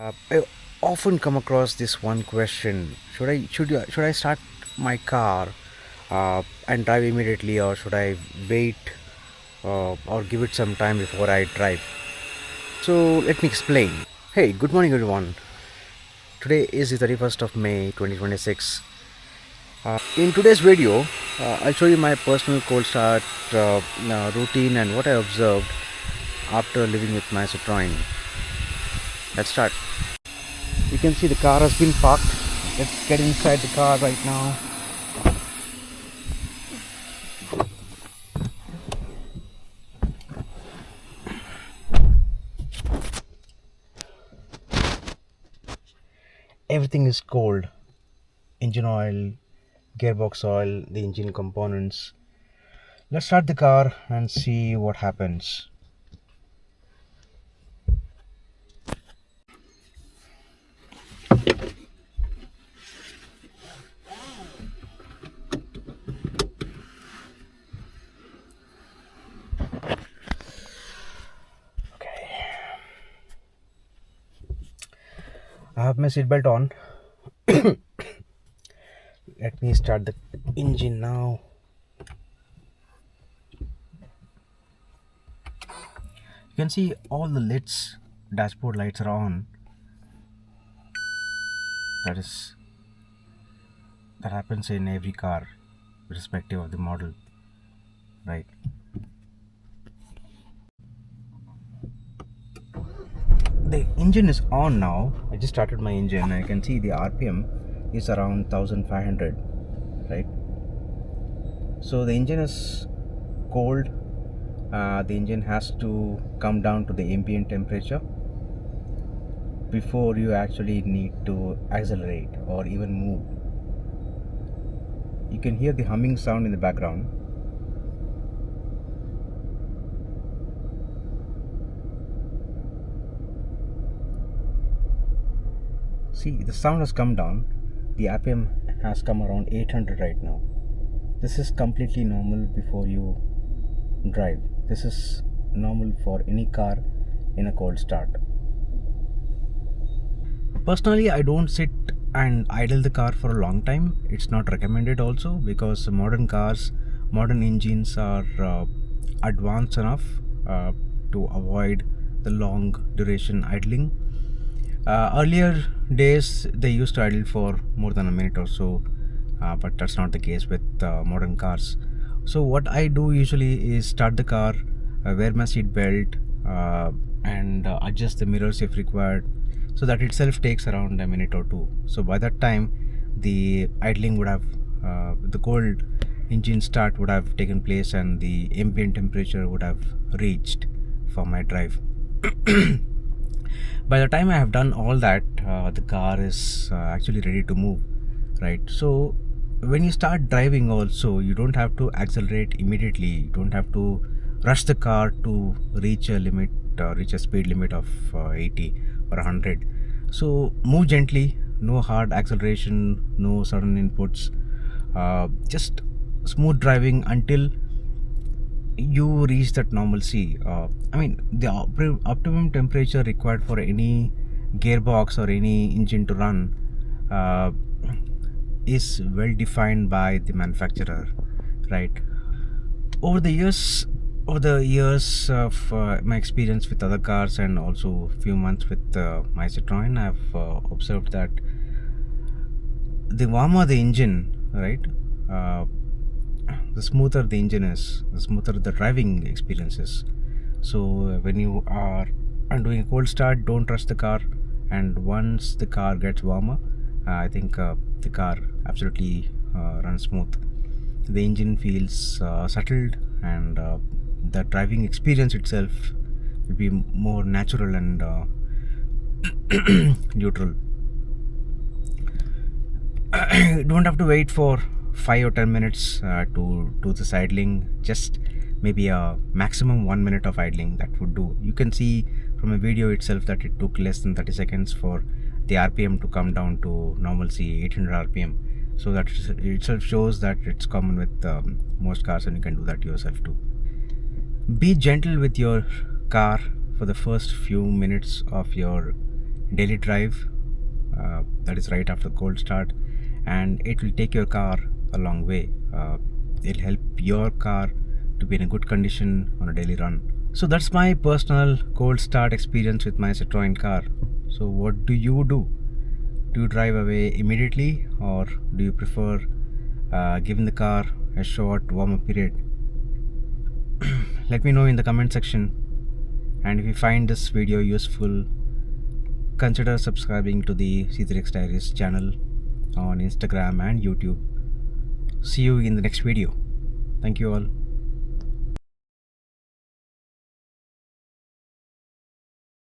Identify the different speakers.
Speaker 1: I often come across this one question: should I start my car and drive immediately, or should I wait or give it some time before I drive? So let me explain. Hey, good morning, everyone. Today is the 31st of May, 2026. In today's video, I'll show you my personal cold start routine and what I observed after living with my Citroën. Let's start. You can see the car has been parked. Let's get inside the car right now. Everything is cold. Engine oil, gearbox oil, the engine components. Let's start the car and see what happens. I have my seatbelt on. Let me start the engine now. You can see all the lights, dashboard lights are on. That happens in every car, irrespective of the model, right? The engine is on now. I just started my engine. I can see the RPM is around 1500, right? So the engine is cold. The engine has to come down to the ambient temperature before you actually need to accelerate or even move. You can hear the humming sound in the background. See, the sound has come down. The RPM has come around 800 right now. This is completely normal before you drive. This is normal for any car in a cold start. Personally, I don't sit and idle the car for a long time. It's not recommended also, because modern cars, modern engines are advanced enough to avoid the long duration idling. Earlier days they used to idle for more than a minute or so, but that's not the case with modern cars. So what I do usually is start the car, wear my seat belt, and adjust the mirrors if required. So that itself takes around a minute or two. So by that time the idling would have, the cold engine start would have taken place, and the ambient temperature would have reached for my drive. By the time I have done all that, the car is actually ready to move, right? So when you start driving also, you don't have to accelerate immediately. You don't have to rush the car to reach a limit, reach a speed limit of 80 or 100. So move gently, no hard acceleration, no sudden inputs, just smooth driving until you reach that normalcy. The optimum temperature required for any gearbox or any engine to run is well defined by the manufacturer, right? Over the years of my experience with other cars, and also few months with my Citroën, I've observed that the warmer the engine, right, the smoother the engine is, the smoother the driving experience is. So when you are doing a cold start, don't rush the car, and once the car gets warmer, I think the car absolutely runs smooth. The engine feels settled, and the driving experience itself will be more natural and neutral. You don't have to wait for 5 or 10 minutes to do this idling. Just maybe a maximum 1 minute of idling, that would do. You can see from a video itself that it took less than 30 seconds for the RPM to come down to normalcy, 800 RPM. So that itself shows that it's common with most cars, and you can do that yourself too. Be gentle with your car for the first few minutes of your daily drive, that is right after cold start, and it will take your car a long way. It'll help your car to be in a good condition on a daily run. So that's my personal cold start experience with my Citroën car. So what do you do? Do you drive away immediately, or do you prefer giving the car a short warm-up period? Let me know in the comment section. And if you find this video useful, consider subscribing to the C3X Diaries channel on Instagram and YouTube. See you in the next video. Thank you all.